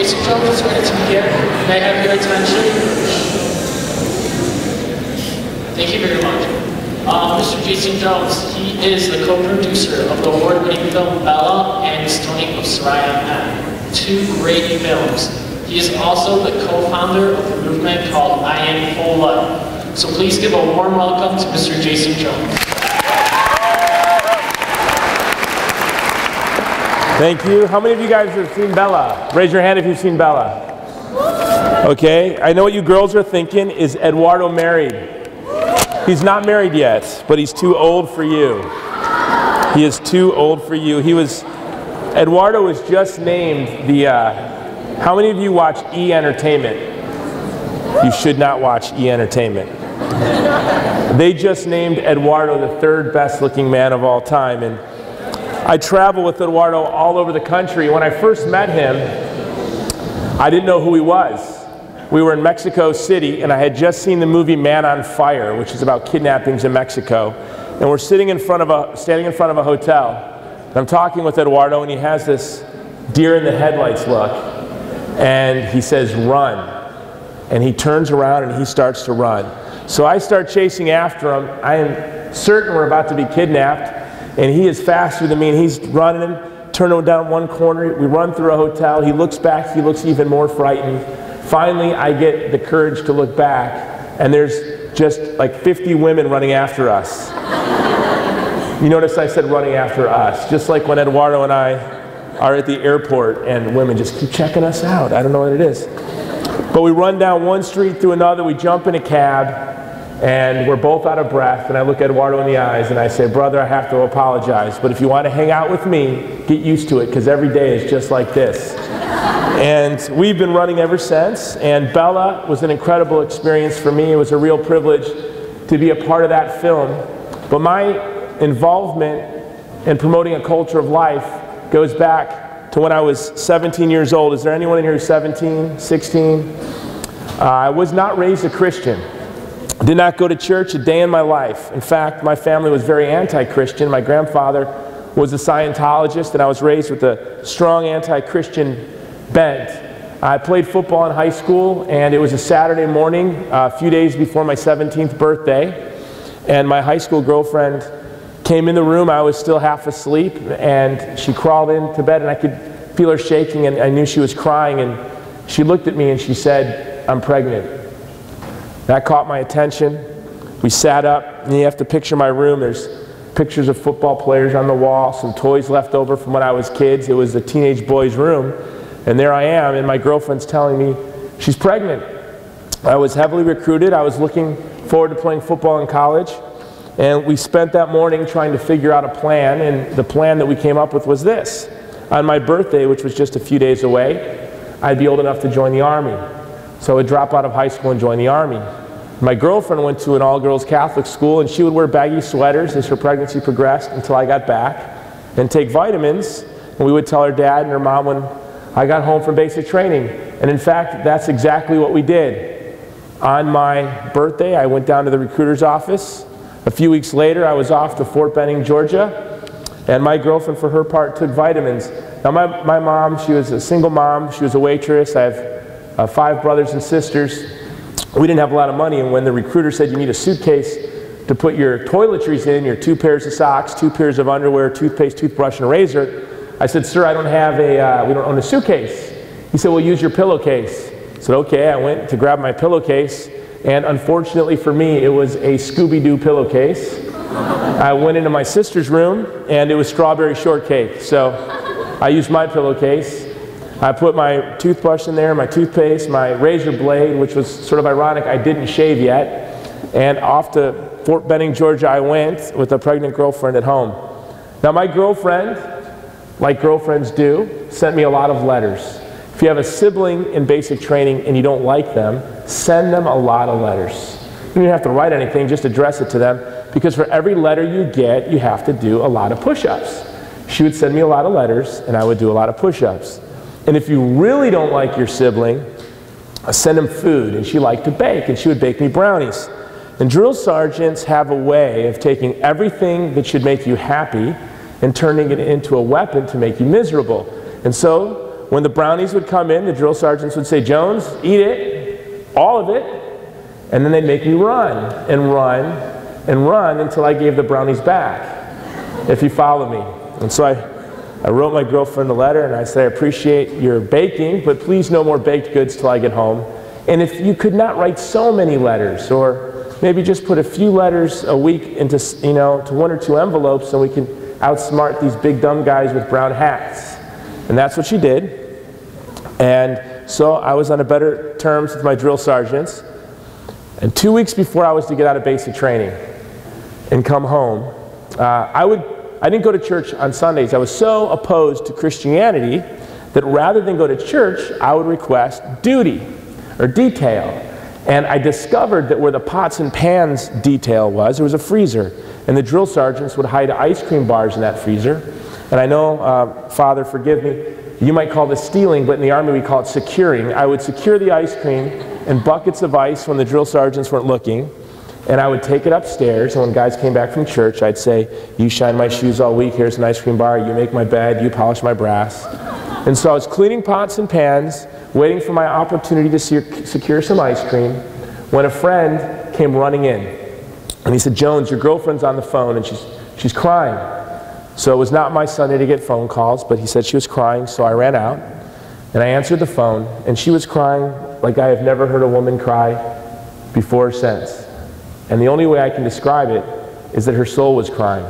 Jason Jones is ready to begin. May I have your attention? Thank you very much. Mr. Jason Jones, he is the co-producer of the award-winning film Bella and The Stoning of Soraya M. Two great films. He is also the co-founder of the movement called I Am Full Life. So please give a warm welcome to Mr. Jason Jones. Thank you. How many of you guys have seen Bella? Raise your hand if you've seen Bella. Okay, I know what you girls are thinking. Is Eduardo married? He's not married yet, but he's too old for you. He is too old for you. Eduardo was just named the, how many of you watch E! Entertainment? You should not watch E! Entertainment. They just named Eduardo the third best looking man of all time. And I travel with Eduardo all over the country. When I first met him, I didn't know who he was. We were in Mexico City, and I had just seen the movie Man on Fire, which is about kidnappings in Mexico. And we're standing in front of a hotel. And I'm talking with Eduardo, and he has this deer in the headlights look. And he says, "Run." And he turns around and he starts to run. So I start chasing after him. I am certain we're about to be kidnapped. And he is faster than me, and he's running, turning down one corner. We run through a hotel. He looks back. He looks even more frightened. Finally, I get the courage to look back, and there's just like 50 women running after us. You notice I said running after us, just like when Eduardo and I are at the airport and women just keep checking us out. I don't know what it is. But we run down one street through another, we jump in a cab, and we're both out of breath, and I look Eduardo in the eyes and I say, "Brother, I have to apologize, but if you want to hang out with me, get used to it, because every day is just like this." And we've been running ever since, and Bella was an incredible experience for me. It was a real privilege to be a part of that film. But my involvement in promoting a culture of life goes back to when I was 17 years old. Is there anyone in here who's 17, 16? I was not raised a Christian. Did not go to church a day in my life. In fact, my family was very anti-Christian. My grandfather was a Scientologist, and I was raised with a strong anti-Christian bent. I played football in high school, and it was a Saturday morning, a few days before my 17th birthday, and my high school girlfriend came in the room. I was still half asleep, and she crawled into bed, and I could feel her shaking, and I knew she was crying, and she looked at me and she said, "I'm pregnant." That caught my attention. We sat up, and you have to picture my room. There's pictures of football players on the wall, some toys left over from when I was kids. It was a teenage boy's room. And there I am, and my girlfriend's telling me she's pregnant. I was heavily recruited. I was looking forward to playing football in college. And we spent that morning trying to figure out a plan, and the plan that we came up with was this. On my birthday, which was just a few days away, I'd be old enough to join the Army. So I would drop out of high school and join the Army. My girlfriend went to an all-girls Catholic school, and she would wear baggy sweaters as her pregnancy progressed until I got back, and take vitamins. And we would tell her dad and her mom when I got home from basic training. And in fact, that's exactly what we did. On my birthday, I went down to the recruiter's office. A few weeks later, I was off to Fort Benning, Georgia, and my girlfriend, for her part, took vitamins. Now, my mom, she was a single mom. She was a waitress. I have 5 brothers and sisters. We didn't have a lot of money, and when the recruiter said you need a suitcase to put your toiletries in, your 2 pairs of socks, 2 pairs of underwear, toothpaste, toothbrush, and a razor, I said, "Sir, I don't have we don't own a suitcase." He said, "Well, use your pillowcase." I said, "Okay." I went to grab my pillowcase, and unfortunately for me, it was a Scooby-Doo pillowcase. I went into my sister's room, and it was strawberry shortcake. So I used my pillowcase. I put my toothbrush in there, my toothpaste, my razor blade, which was sort of ironic. I didn't shave yet. And off to Fort Benning, Georgia, I went with a pregnant girlfriend at home. Now, my girlfriend, like girlfriends do, sent me a lot of letters. If you have a sibling in basic training and you don't like them, send them a lot of letters. You don't even have to write anything, just address it to them, because for every letter you get, you have to do a lot of push-ups. She would send me a lot of letters, and I would do a lot of push-ups. And if you really don't like your sibling, send them food, and she liked to bake, and she would bake me brownies. And drill sergeants have a way of taking everything that should make you happy and turning it into a weapon to make you miserable. And so when the brownies would come in, the drill sergeants would say, Jones, eat it, all of it. And then they'd make me run and run and run until I gave the brownies back, if you follow me. And so I wrote my girlfriend a letter and I said, I appreciate your baking, but please no more baked goods till I get home. And if you could not write so many letters, or maybe just put a few letters a week into, to 1 or 2 envelopes, so we can outsmart these big dumb guys with brown hats. And that's what she did. And so I was on a better terms with my drill sergeants. And 2 weeks before I was to get out of basic training and come home, I didn't go to church on Sundays. I was so opposed to Christianity that rather than go to church, I would request duty or detail. And I discovered that where the pots and pans detail was, there was a freezer. And the drill sergeants would hide ice cream bars in that freezer. And I know, Father, forgive me, you might call this stealing, but in the Army we call it securing. I would secure the ice cream in buckets of ice when the drill sergeants weren't looking. And I would take it upstairs, and when guys came back from church, I'd say, you shine my shoes all week, here's an ice cream bar, you make my bed, you polish my brass. And so I was cleaning pots and pans, waiting for my opportunity to secure some ice cream, when a friend came running in. And he said, Jones, your girlfriend's on the phone, and she's crying. So it was not my Sunday to get phone calls, but he said she was crying, so I ran out, and I answered the phone, and she was crying like I have never heard a woman cry before or since. And the only way I can describe it is that her soul was crying.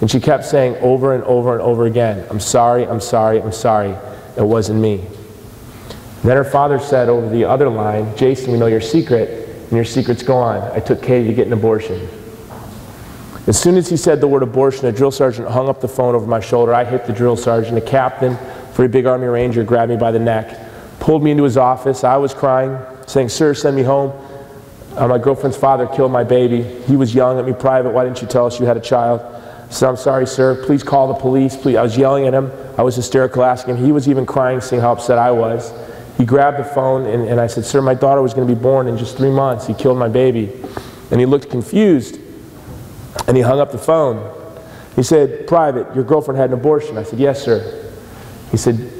And she kept saying over and over and over again, I'm sorry, I'm sorry, I'm sorry, it wasn't me. And then her father said over the other line, Jason, we know your secret, and your secret's gone. I took Katie to get an abortion. As soon as he said the word abortion, a drill sergeant hung up the phone over my shoulder. I hit the drill sergeant. A captain, very big Army Ranger, grabbed me by the neck, pulled me into his office. I was crying, saying, sir, send me home. My girlfriend's father killed my baby. He was yelling at me private. Why didn't you tell us you had a child? I said, I'm sorry, sir. Please call the police. Please. I was yelling at him. I was hysterical, asking him. He was even crying, seeing how upset I was. He grabbed the phone, and I said, sir, my daughter was going to be born in just 3 months. He killed my baby. And he looked confused, and he hung up the phone. He said, private, your girlfriend had an abortion. I said, yes, sir. He said,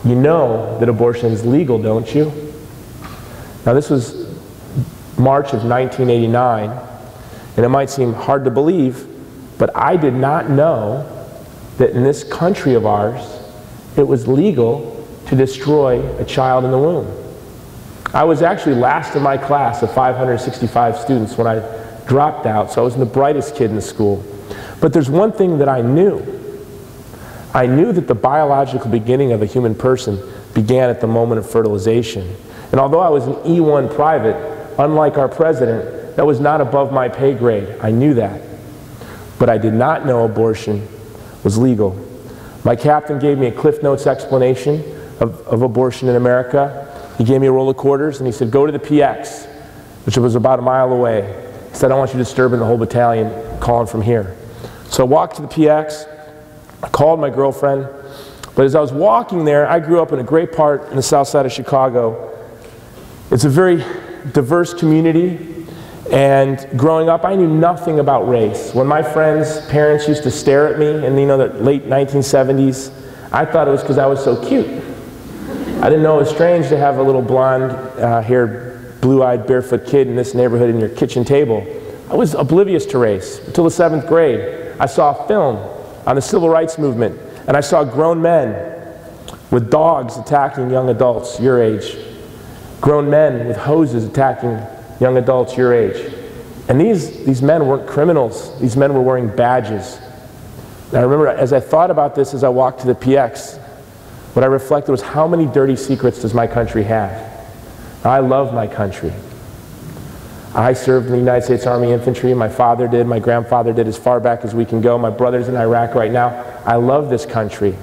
you know that abortion is legal, don't you? Now, this was March of 1989, and it might seem hard to believe, but I did not know that in this country of ours, it was legal to destroy a child in the womb. I was actually last in my class of 565 students when I dropped out, so I wasn't the brightest kid in the school. But there's one thing that I knew. I knew that the biological beginning of a human person began at the moment of fertilization. And although I was an E1 private, unlike our president, that was not above my pay grade. I knew that. But I did not know abortion was legal. My captain gave me a Cliff Notes explanation of abortion in America. He gave me a roll of quarters and he said, go to the PX, which was about a mile away. He said, I don't want you disturbing the whole battalion calling from here. So I walked to the PX, I called my girlfriend, but as I was walking there, I grew up in a great part in the south side of Chicago. It's a very diverse community, and growing up I knew nothing about race. When my friends' parents used to stare at me in the late 1970s, I thought it was because I was so cute. I didn't know it was strange to have a little blonde haired, blue-eyed, barefoot kid in this neighborhood in your kitchen table. I was oblivious to race until the 7th grade. I saw a film on the civil rights movement, and I saw grown men with dogs attacking young adults your age. Grown men with hoses attacking young adults your age. And these men weren't criminals. These men were wearing badges. And I remember as I thought about this as I walked to the PX, what I reflected was how many dirty secrets does my country have? Now, I love my country. I served in the United States Army Infantry. My father did. My grandfather did, as far back as we can go. My brother's in Iraq right now. I love this country.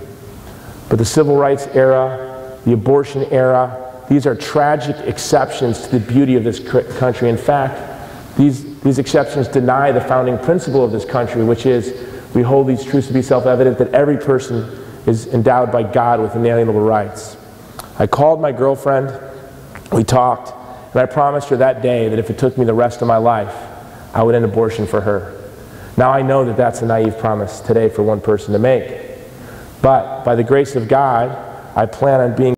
But the civil rights era, the abortion era, these are tragic exceptions to the beauty of this country. In fact, these exceptions deny the founding principle of this country, which is we hold these truths to be self-evident, that every person is endowed by God with inalienable rights. I called my girlfriend, we talked, and I promised her that day that if it took me the rest of my life, I would end abortion for her. Now I know that that's a naive promise today for one person to make. But by the grace of God, I plan on being